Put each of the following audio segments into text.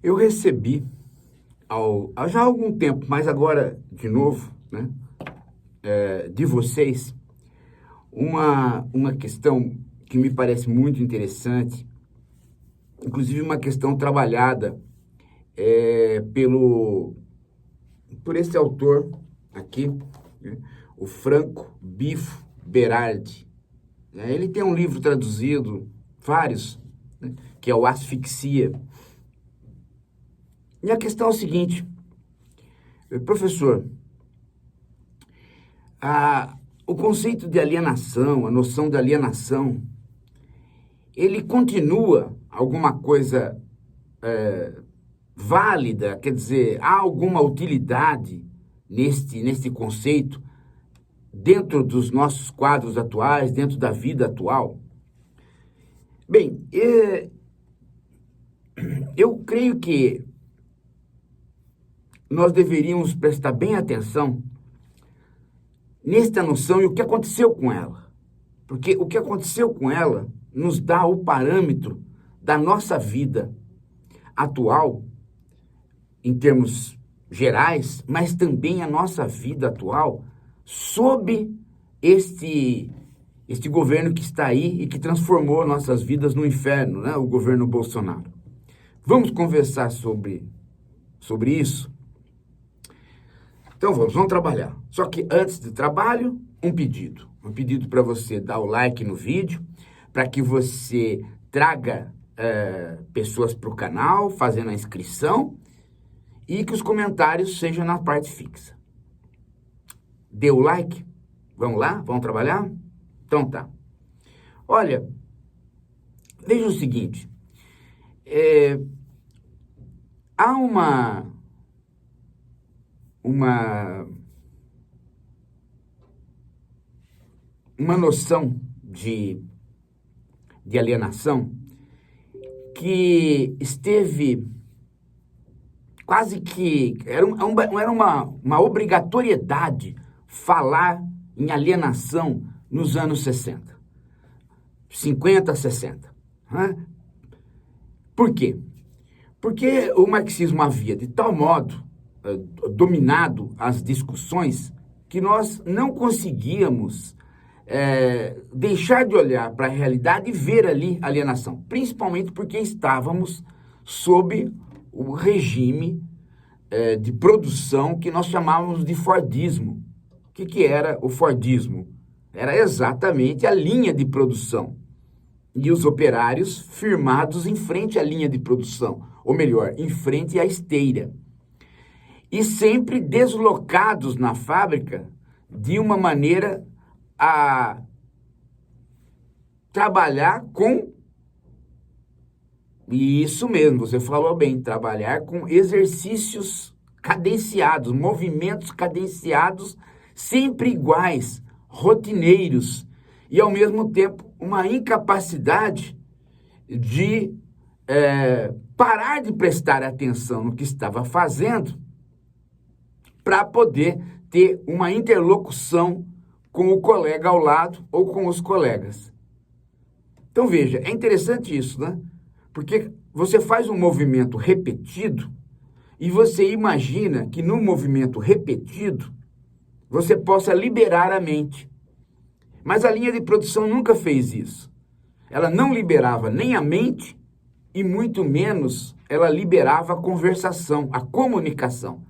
Eu recebi, já há algum tempo, mas agora de novo, né, de vocês, uma questão que me parece muito interessante, inclusive uma questão trabalhada por esse autor aqui, né, o Franco Bifo Berardi. Ele tem um livro traduzido, vários, né, que é o Asfixia. E a questão é o seguinte, professor, o conceito de alienação, a noção de alienação, ele continua alguma coisa válida, quer dizer, há alguma utilidade neste conceito dentro dos nossos quadros atuais, dentro da vida atual? Bem, eu creio que nós deveríamos prestar bem atenção nesta noção e o que aconteceu com ela. Porque o que aconteceu com ela nos dá o parâmetro da nossa vida atual, em termos gerais, mas também a nossa vida atual sob este governo que está aí e que transformou nossas vidas no inferno, né? O governo Bolsonaro. Vamos conversar sobre isso? Então vamos trabalhar. Só que antes do trabalho, um pedido para você dar o like no vídeo, para que você traga pessoas para o canal, fazendo a inscrição, e que os comentários sejam na parte fixa. Deu o like? Vamos lá? Vamos trabalhar? Então tá. Olha, veja o seguinte, há uma noção de alienação que esteve quase que, era uma obrigatoriedade falar em alienação nos anos 60, 50, 60. Né? Por quê? Porque o marxismo havia de tal modo dominado as discussões que nós não conseguíamos deixar de olhar para a realidade e ver ali alienação, principalmente porque estávamos sob o regime de produção que nós chamávamos de Fordismo. O que era o Fordismo? Era exatamente a linha de produção e os operários firmados em frente à linha de produção, ou melhor, em frente à esteira, e sempre deslocados na fábrica de uma maneira a trabalhar com, e isso mesmo, você falou bem, trabalhar com exercícios cadenciados, movimentos cadenciados, sempre iguais, rotineiros, e ao mesmo tempo uma incapacidade de parar de prestar atenção no que estava fazendo para poder ter uma interlocução com o colega ao lado ou com os colegas. Então veja, é interessante isso, né? Porque você faz um movimento repetido e você imagina que no movimento repetido você possa liberar a mente. Mas a linha de produção nunca fez isso. Ela não liberava nem a mente e muito menos ela liberava a conversação, a comunicação.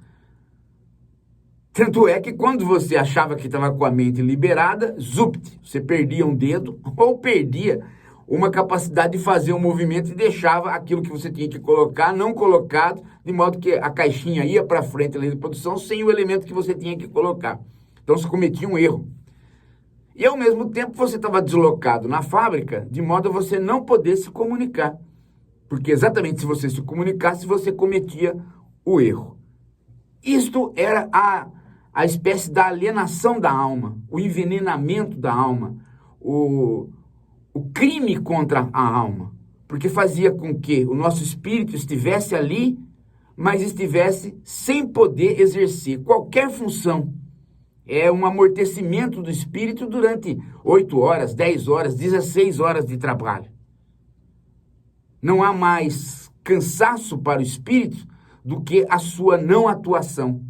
Tanto é que quando você achava que estava com a mente liberada, zupt, você perdia um dedo ou perdia uma capacidade de fazer um movimento e deixava aquilo que você tinha que colocar não colocado, de modo que a caixinha ia para frente ali de produção sem o elemento que você tinha que colocar. Então você cometia um erro. E ao mesmo tempo você estava deslocado na fábrica, de modo a você não poder se comunicar. Porque exatamente se você se comunicasse, você cometia o erro. Isto era a espécie da alienação da alma, o envenenamento da alma, o crime contra a alma, porque fazia com que o nosso espírito estivesse ali, mas estivesse sem poder exercer qualquer função. É um amortecimento do espírito durante 8 horas, 10 horas, 16 horas de trabalho. Não há mais cansaço para o espírito do que a sua não atuação.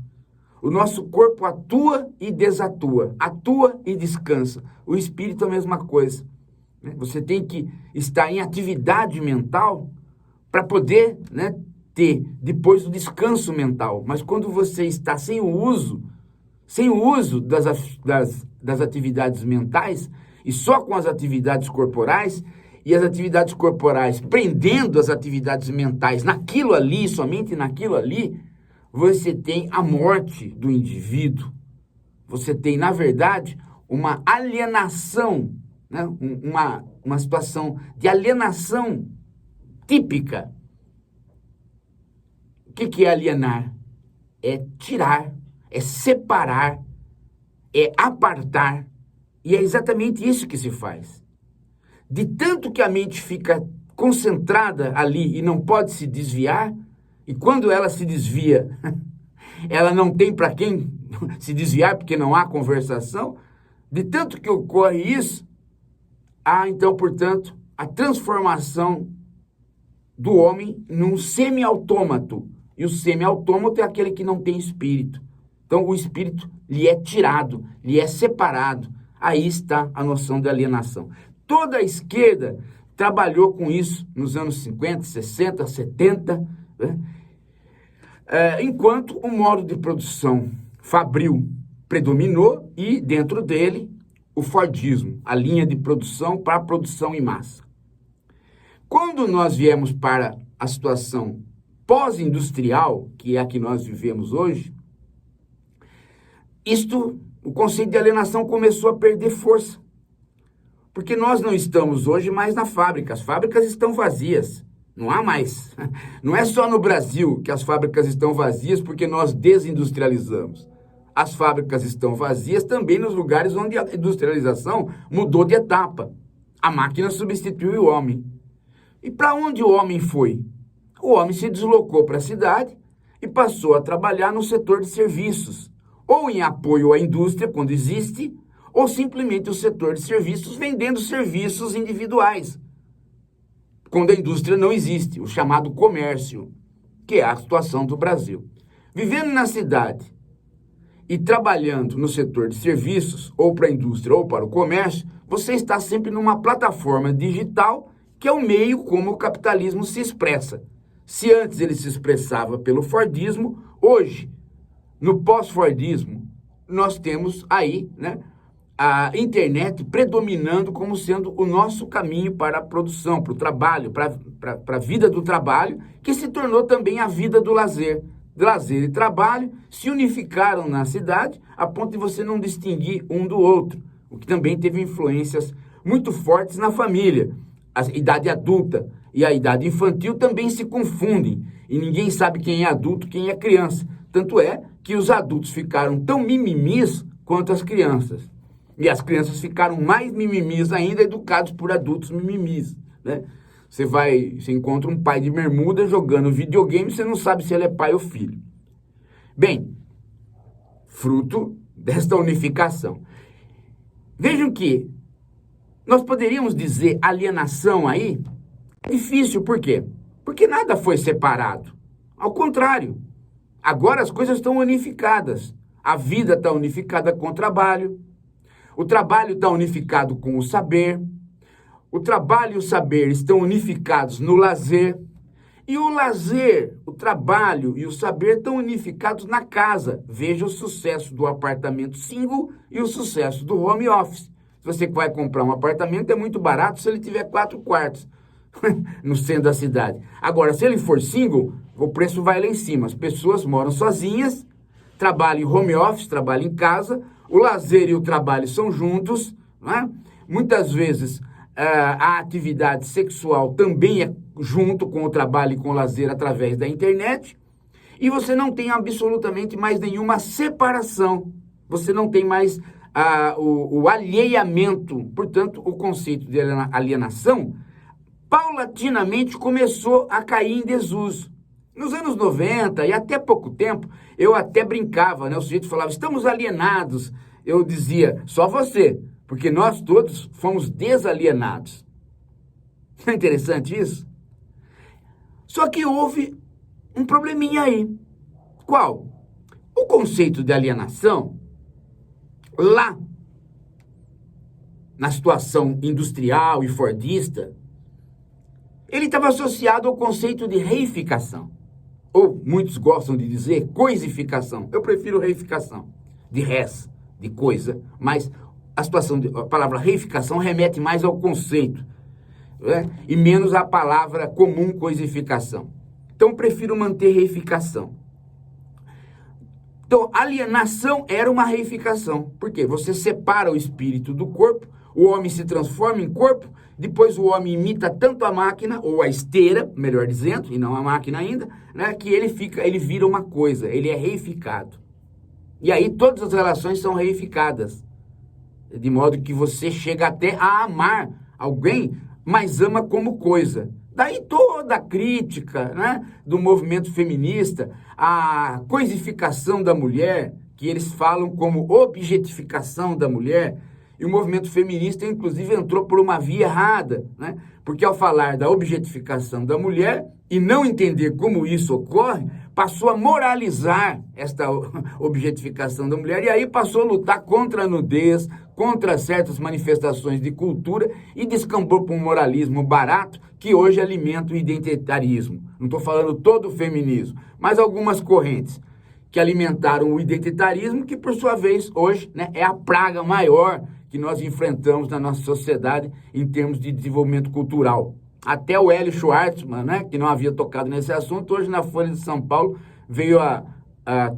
O nosso corpo atua e desatua, atua e descansa. O espírito é a mesma coisa. Você tem que estar em atividade mental para poder, ter depois o descanso mental. Mas quando você está sem o uso das atividades mentais e só com as atividades corporais, e as atividades corporais prendendo as atividades mentais naquilo ali, somente naquilo ali, você tem a morte do indivíduo. Você tem, na verdade, uma alienação, uma situação de alienação típica. O que é alienar? É tirar, é separar, é apartar. E é exatamente isso que se faz. De tanto que a mente fica concentrada ali e não pode se desviar, e quando ela se desvia, ela não tem para quem se desviar, porque não há conversação, de tanto que ocorre isso, há então, portanto, a transformação do homem num semi-autômato. E o semi-autômato é aquele que não tem espírito. Então, o espírito lhe é tirado, lhe é separado. Aí está a noção de alienação. Toda a esquerda trabalhou com isso nos anos 50, 60, 70, enquanto o modo de produção fabril predominou e, dentro dele, o Fordismo, a linha de produção para a produção em massa. Quando nós viemos para a situação pós-industrial, que é a que nós vivemos hoje, o conceito de alienação começou a perder força. Porque nós não estamos hoje mais na fábrica, as fábricas estão vazias, não há mais. Não é só no Brasil que as fábricas estão vazias porque nós desindustrializamos. As fábricas estão vazias também nos lugares onde a industrialização mudou de etapa. A máquina substituiu o homem. E para onde o homem foi? O homem se deslocou para a cidade e passou a trabalhar no setor de serviços, ou em apoio à indústria, quando existe, ou simplesmente o setor de serviços vendendo serviços individuais, quando a indústria não existe, o chamado comércio, que é a situação do Brasil. Vivendo na cidade e trabalhando no setor de serviços, ou para a indústria ou para o comércio, você está sempre numa plataforma digital, que é o meio como o capitalismo se expressa. Se antes ele se expressava pelo Fordismo, hoje, no pós-Fordismo, nós temos aí, a internet predominando como sendo o nosso caminho para a produção, para o trabalho, para a vida do trabalho, que se tornou também a vida do lazer. Lazer e trabalho se unificaram na cidade a ponto de você não distinguir um do outro, o que também teve influências muito fortes na família. A idade adulta e a idade infantil também se confundem e ninguém sabe quem é adulto, quem é criança. Tanto é que os adultos ficaram tão mimimis quanto as crianças. E as crianças ficaram mais mimimis ainda, educados por adultos mimimis, Você encontra um pai de bermuda jogando videogame, você não sabe se ele é pai ou filho. Bem, fruto desta unificação. Vejam que nós poderíamos dizer alienação aí. É difícil, por quê? Porque nada foi separado. Ao contrário, agora as coisas estão unificadas. A vida está unificada com o trabalho está unificado com o saber, o trabalho e o saber estão unificados no lazer, e o lazer, o trabalho e o saber estão unificados na casa. Veja o sucesso do apartamento single e o sucesso do home office. Se você vai comprar um apartamento, é muito barato se ele tiver 4 quartos no centro da cidade. Agora, se ele for single, o preço vai lá em cima. As pessoas moram sozinhas, trabalham em home office, trabalham em casa, o lazer e o trabalho são juntos, Muitas vezes a atividade sexual também é junto com o trabalho e com o lazer através da internet, e você não tem absolutamente mais nenhuma separação, você não tem mais o alheamento. Portanto, o conceito de alienação paulatinamente começou a cair em desuso. Nos anos 90 e até pouco tempo, eu até brincava, o sujeito falava, estamos alienados. Eu dizia, só você, porque nós todos fomos desalienados. Não é interessante isso? Só que houve um probleminha aí. Qual? O conceito de alienação, lá na situação industrial e fordista, ele estava associado ao conceito de reificação. Ou muitos gostam de dizer coisificação. Eu prefiro reificação, de res, de coisa, mas a palavra reificação remete mais ao conceito, né? E menos à palavra comum coisificação. Então, prefiro manter reificação. Então, alienação era uma reificação. Por quê? Você separa o espírito do corpo, o homem se transforma em corpo, depois o homem imita tanto a máquina, ou a esteira, melhor dizendo, e não a máquina ainda, né, que ele vira uma coisa, ele é reificado. E aí todas as relações são reificadas, de modo que você chega até a amar alguém, mas ama como coisa. Daí toda a crítica, né, do movimento feminista, a coisificação da mulher, que eles falam como objetificação da mulher, e o movimento feminista, inclusive, entrou por uma via errada, né? Porque ao falar da objetificação da mulher e não entender como isso ocorre, passou a moralizar esta objetificação da mulher e aí passou a lutar contra a nudez, contra certas manifestações de cultura e descambou para um moralismo barato que hoje alimenta o identitarismo. Não estou falando todo o feminismo, mas algumas correntes que alimentaram o identitarismo, que por sua vez hoje, né, é a praga maior que nós enfrentamos na nossa sociedade em termos de desenvolvimento cultural. Até o Hélio Schwartzman, né, que não havia tocado nesse assunto, hoje na Folha de São Paulo veio a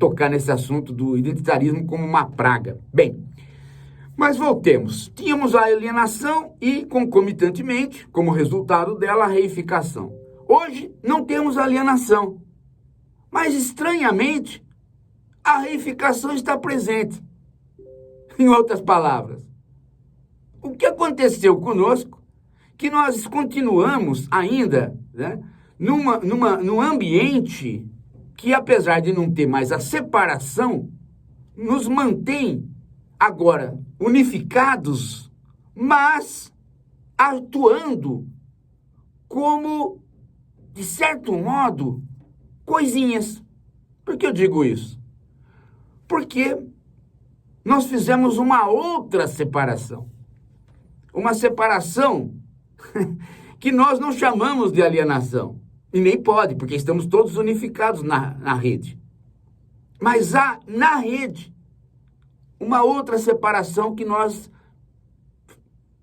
tocar nesse assunto do identitarismo como uma praga. Bem, mas voltemos. Tínhamos a alienação e, concomitantemente, como resultado dela, a reificação. Hoje não temos alienação, mas estranhamente a reificação está presente. Em outras palavras, o que aconteceu conosco, que nós continuamos ainda, né, num ambiente que, apesar de não ter mais a separação, nos mantém agora unificados, mas atuando como, de certo modo, coisinhas. Por que eu digo isso? Porque nós fizemos uma outra separação. Uma separação que nós não chamamos de alienação. E nem pode, porque estamos todos unificados na rede. Mas há na rede uma outra separação que nós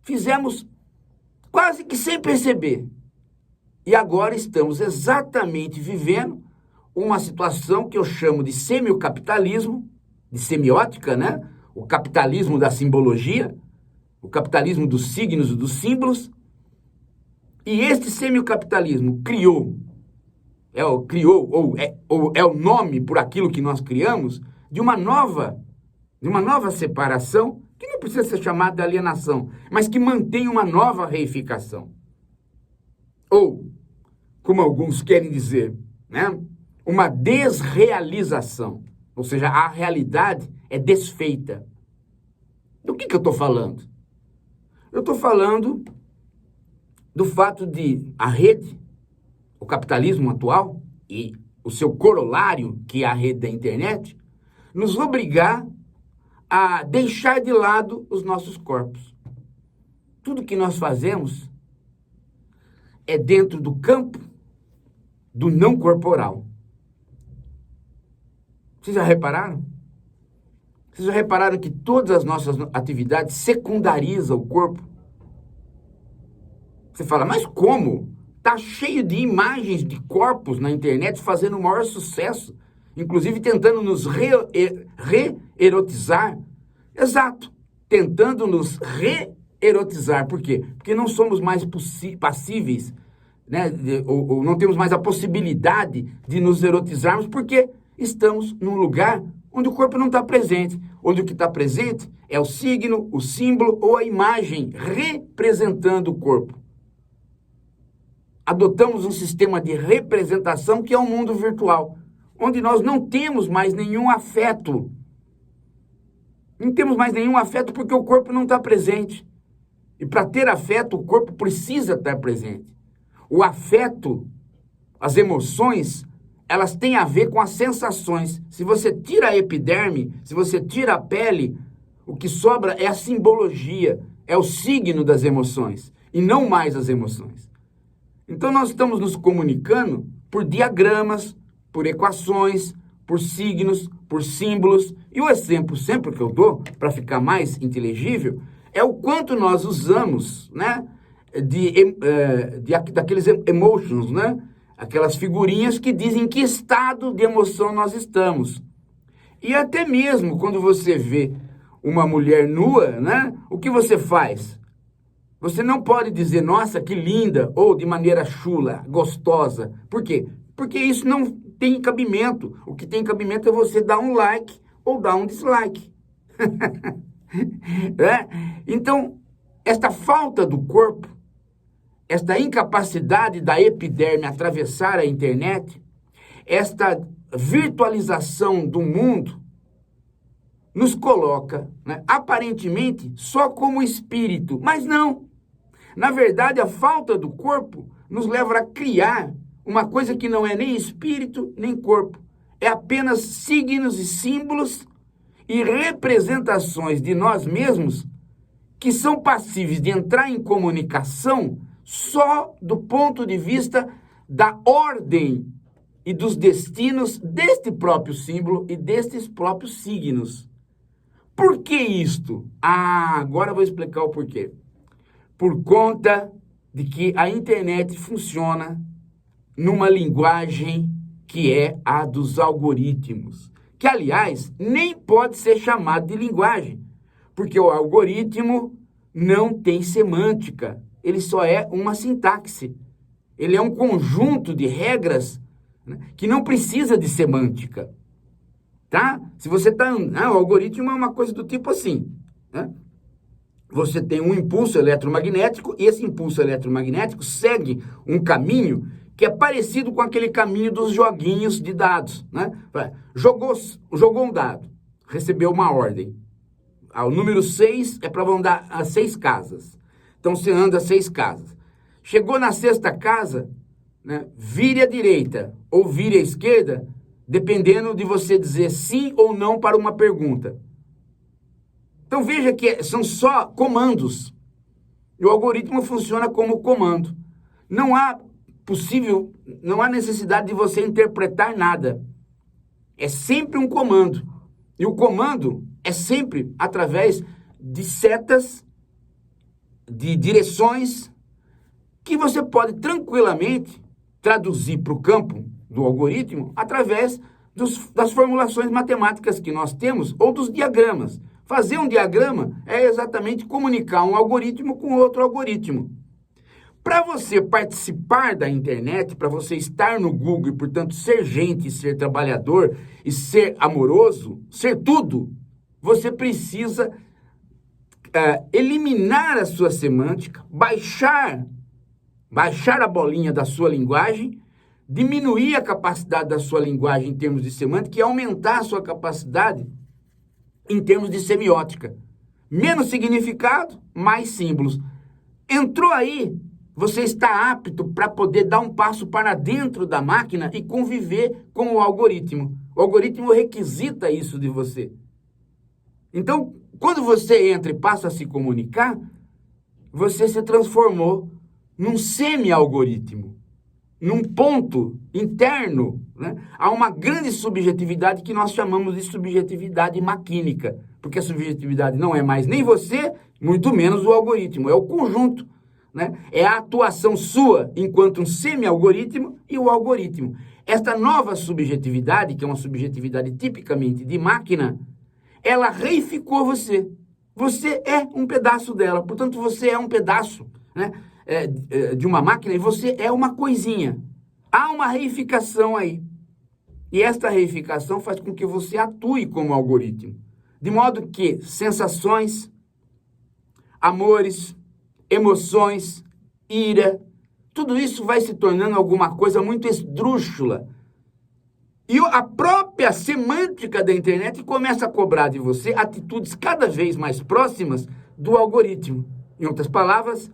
fizemos quase que sem perceber. E agora estamos exatamente vivendo uma situação que eu chamo de semiocapitalismo, de semiótica, né? O capitalismo da simbologia, o capitalismo dos signos e dos símbolos. E este semiocapitalismo é o nome por aquilo que nós criamos, de uma nova separação, que não precisa ser chamada de alienação, mas que mantém uma nova reificação. Ou, como alguns querem dizer, né? Uma desrealização. Ou seja, a realidade é desfeita. Do que eu estou falando? Eu estou falando do fato de a rede, o capitalismo atual e o seu corolário, que é a rede da internet, nos obrigar a deixar de lado os nossos corpos. Tudo que nós fazemos é dentro do campo do não corporal. Vocês já repararam? Vocês já repararam que todas as nossas atividades secundarizam o corpo? Você fala, mas como? Tá cheio de imagens de corpos na internet fazendo o maior sucesso, inclusive tentando nos re-erotizar. Exato, tentando nos re-erotizar. Por quê? Porque não somos mais passíveis, né? Ou não temos mais a possibilidade de nos erotizarmos, porque estamos num lugar onde o corpo não está presente, onde o que está presente é o signo, o símbolo ou a imagem representando o corpo. Adotamos um sistema de representação que é o mundo virtual, onde nós não temos mais nenhum afeto. Não temos mais nenhum afeto porque o corpo não está presente. E para ter afeto, o corpo precisa estar presente. O afeto as emoções, elas têm a ver com as sensações. Se você tira a epiderme, se você tira a pele, o que sobra é a simbologia, é o signo das emoções, e não mais as emoções. Então nós estamos nos comunicando por diagramas, por equações, por signos, por símbolos. E o exemplo sempre que eu dou, para ficar mais inteligível, é o quanto nós usamos, né, daqueles emotions, né? Aquelas figurinhas que dizem em que estado de emoção nós estamos. E até mesmo quando você vê uma mulher nua, né? O que você faz? Você não pode dizer, nossa, que linda, ou de maneira chula, gostosa. Por quê? Porque isso não tem cabimento. O que tem cabimento é você dar um like ou dar um dislike. Então, esta falta do corpo, esta incapacidade da epiderme atravessar a internet, esta virtualização do mundo, nos coloca, né, aparentemente só como espírito, mas não. Na verdade, a falta do corpo nos leva a criar uma coisa que não é nem espírito nem corpo. É apenas signos e símbolos e representações de nós mesmos que são passíveis de entrar em comunicação só do ponto de vista da ordem e dos destinos deste próprio símbolo e destes próprios signos. Por que isto? Agora eu vou explicar o porquê. Por conta de que a internet funciona numa linguagem que é a dos algoritmos, que, aliás, nem pode ser chamado de linguagem, porque o algoritmo não tem semântica, ele só é uma sintaxe. Ele é um conjunto de regras, né, que não precisa de semântica. Tá? Se você está... o algoritmo é uma coisa do tipo assim, né? Você tem um impulso eletromagnético e esse impulso eletromagnético segue um caminho que é parecido com aquele caminho dos joguinhos de dados, né? Jogou um dado, recebeu uma ordem. O número 6 é para andar a 6 casas. Então você anda 6 casas. Chegou na 6ª casa, né, vire à direita ou vire à esquerda, dependendo de você dizer sim ou não para uma pergunta. Então veja que são só comandos. E o algoritmo funciona como comando. Não há necessidade de você interpretar nada. É sempre um comando. E o comando é sempre através de setas, de direções, que você pode tranquilamente traduzir para o campo do algoritmo através das formulações matemáticas que nós temos ou dos diagramas. Fazer um diagrama é exatamente comunicar um algoritmo com outro algoritmo. Para você participar da internet, para você estar no Google e, portanto, ser gente, ser trabalhador e ser amoroso, ser tudo, você precisa eliminar a sua semântica, baixar a bolinha da sua linguagem, diminuir a capacidade da sua linguagem em termos de semântica e aumentar a sua capacidade em termos de semiótica. Menos significado, mais símbolos. Entrou aí, você está apto para poder dar um passo para dentro da máquina e conviver com o algoritmo. O algoritmo requisita isso de você. Então, quando você entra e passa a se comunicar, você se transformou num semi-algoritmo, num ponto interno, né? Há uma grande subjetividade que nós chamamos de subjetividade maquínica, porque a subjetividade não é mais nem você, muito menos o algoritmo, é o conjunto, né? É a atuação sua enquanto um semi-algoritmo e o algoritmo. Esta nova subjetividade, que é uma subjetividade tipicamente de máquina, ela reificou você. Você é um pedaço dela, portanto você é um pedaço, né, de uma máquina e você é uma coisinha. Há uma reificação aí. E esta reificação faz com que você atue como algoritmo. De modo que sensações, amores, emoções, ira, tudo isso vai se tornando alguma coisa muito esdrúxula. E a própria semântica da internet começa a cobrar de você atitudes cada vez mais próximas do algoritmo. Em outras palavras,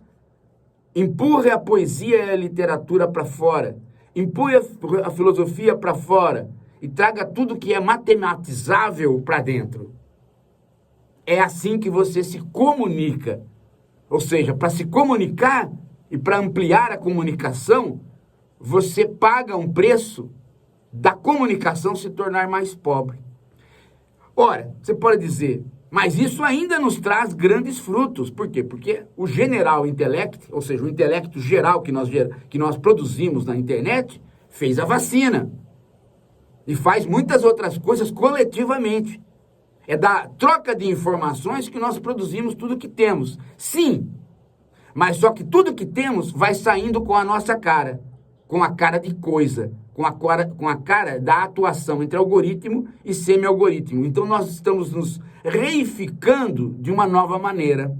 empurre a poesia e a literatura para fora. empurre a filosofia para fora e traga tudo que é matematizável para dentro. É assim que você se comunica. Ou seja, para se comunicar e para ampliar a comunicação, você paga um preço da comunicação se tornar mais pobre. Ora, você pode dizer, mas isso ainda nos traz grandes frutos. Por quê? Porque o general intellect, ou seja, o intelecto geral que nós produzimos na internet, fez a vacina. E faz muitas outras coisas coletivamente. É da troca de informações que nós produzimos tudo que temos. Sim, mas só que tudo que temos vai saindo com a nossa cara. Com a cara de coisa. Com a cara da atuação entre algoritmo e semi-algoritmo. Então nós estamos nos reificando de uma nova maneira.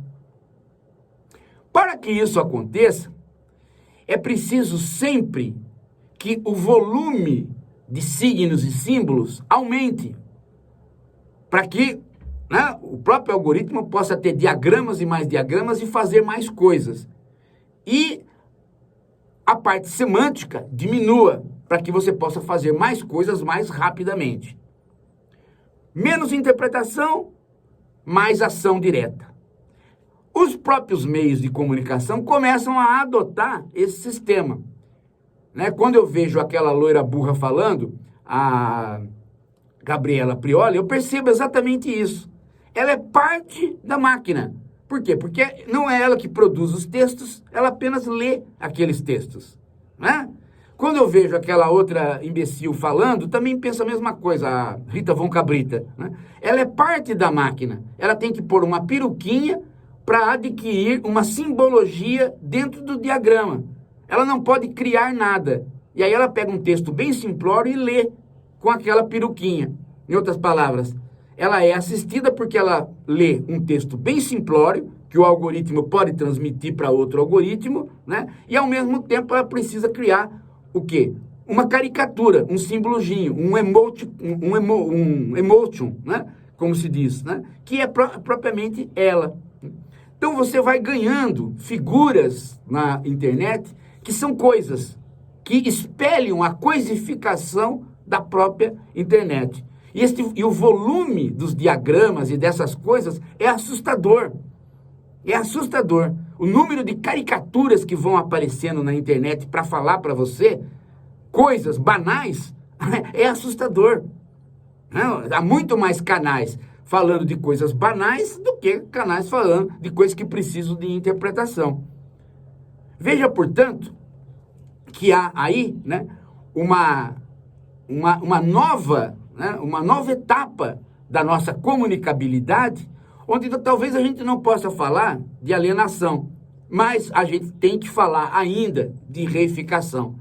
Para que isso aconteça, é preciso sempre que o volume de signos e símbolos aumente, para que o próprio algoritmo possa ter diagramas e mais diagramas e fazer mais coisas. E a parte semântica diminua, para que você possa fazer mais coisas mais rapidamente. Menos interpretação, mais ação direta. Os próprios meios de comunicação começam a adotar esse sistema. Quando eu vejo aquela loira burra falando, a Gabriela Prioli, eu percebo exatamente isso. Ela é parte da máquina. Por quê? Porque não é ela que produz os textos, ela apenas lê aqueles textos. Quando eu vejo aquela outra imbecil falando, também penso a mesma coisa, a Rita Von Cabrita. Ela é parte da máquina. Ela tem que pôr uma peruquinha para adquirir uma simbologia dentro do diagrama. Ela não pode criar nada. E aí ela pega um texto bem simplório e lê com aquela peruquinha. Em outras palavras, ela é assistida porque ela lê um texto bem simplório, que o algoritmo pode transmitir para outro algoritmo, e ao mesmo tempo ela precisa criar o quê? Uma caricatura, um símbolozinho, um emotion, como se diz, que é propriamente ela. Então você vai ganhando figuras na internet que são coisas, que espelham a coisificação da própria internet. E o volume dos diagramas e dessas coisas é assustador. É assustador. O número de caricaturas que vão aparecendo na internet para falar para você coisas banais é assustador. Há muito mais canais falando de coisas banais do que canais falando de coisas que precisam de interpretação. Veja, portanto, que há aí uma nova etapa da nossa comunicabilidade, onde talvez a gente não possa falar de alienação, mas a gente tem que falar ainda de reificação.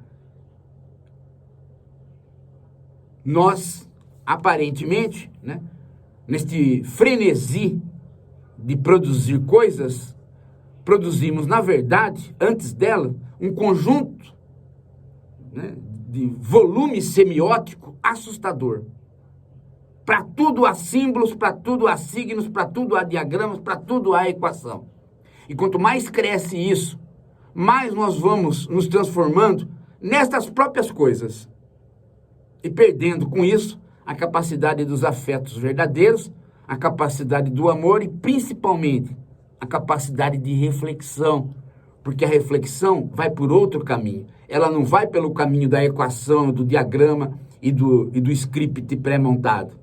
Nós, aparentemente, neste frenesi de produzir coisas, produzimos, na verdade, antes dela, um conjunto de volume semiótico assustador. Para tudo há símbolos, para tudo há signos, para tudo há diagramas, para tudo há equação. E quanto mais cresce isso, mais nós vamos nos transformando nestas próprias coisas. E perdendo com isso a capacidade dos afetos verdadeiros, a capacidade do amor e principalmente a capacidade de reflexão. Porque a reflexão vai por outro caminho. Ela não vai pelo caminho da equação, do diagrama e do script pré-montado.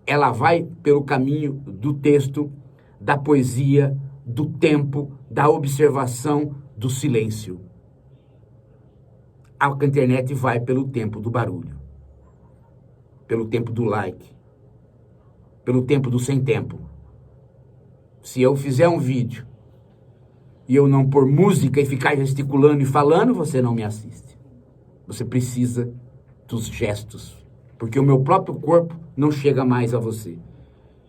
Ela vai pelo caminho do texto, da poesia, do tempo, da observação, do silêncio. A internet vai pelo tempo do barulho, pelo tempo do like, pelo tempo do sem tempo. Se eu fizer um vídeo e eu não pôr música e ficar gesticulando e falando, você não me assiste. Você precisa dos gestos. Porque o meu próprio corpo não chega mais a você.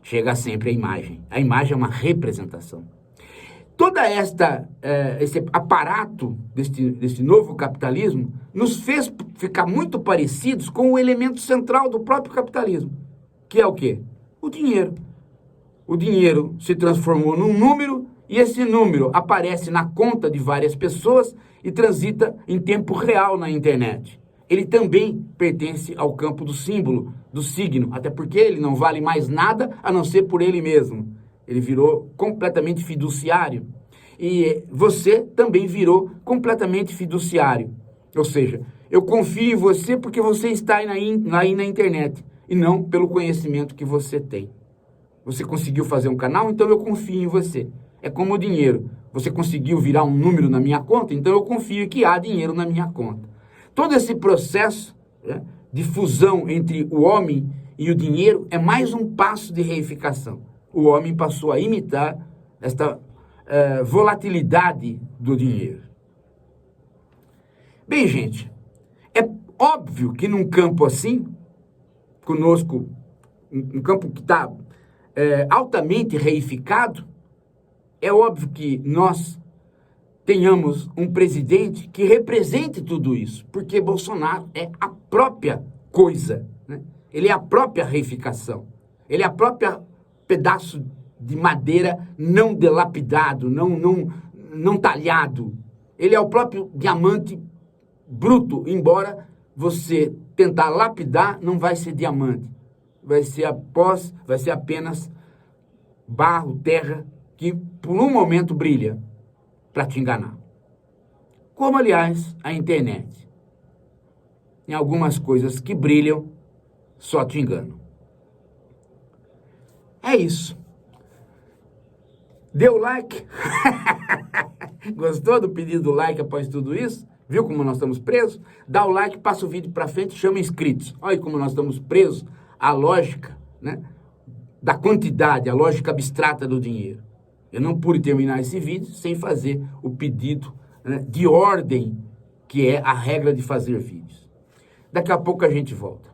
Chega sempre a imagem. A imagem é uma representação. Toda esse aparato deste novo capitalismo nos fez ficar muito parecidos com o elemento central do próprio capitalismo. Que é o quê? O dinheiro. O dinheiro se transformou num número e esse número aparece na conta de várias pessoas e transita em tempo real na internet. ele também pertence ao campo do símbolo, do signo, até porque ele não vale mais nada a não ser por ele mesmo. Ele virou completamente fiduciário. E você também virou completamente fiduciário. Ou seja, eu confio em você porque você está aí na internet e não pelo conhecimento que você tem. Você conseguiu fazer um canal, então eu confio em você. É como o dinheiro. Você conseguiu virar um número na minha conta, então eu confio que há dinheiro na minha conta. Todo esse processo, né, de fusão entre o homem e o dinheiro é mais um passo de reificação. O homem passou a imitar esta volatilidade do dinheiro. Bem, gente, é óbvio que num campo assim, conosco, um campo que está altamente reificado, é óbvio que nós tenhamos um presidente que represente tudo isso, porque Bolsonaro é a própria coisa, né? Ele é a própria reificação, ele é a própria pedaço de madeira não dilapidado, não talhado, ele é o próprio diamante bruto, embora você tentar lapidar, não vai ser diamante, vai ser apenas barro, terra, que por um momento brilha para te enganar. Como, aliás, a internet. Em algumas coisas que brilham, só te enganam. É isso. Deu like? Gostou do pedido do like após tudo isso? Viu como nós estamos presos? Dá o like, passa o vídeo para frente, chama inscritos. Olha como nós estamos presos à lógica, né, da quantidade, a lógica abstrata do dinheiro. Eu não pude terminar esse vídeo sem fazer o pedido, né, de ordem, que é a regra de fazer vídeos. Daqui a pouco a gente volta.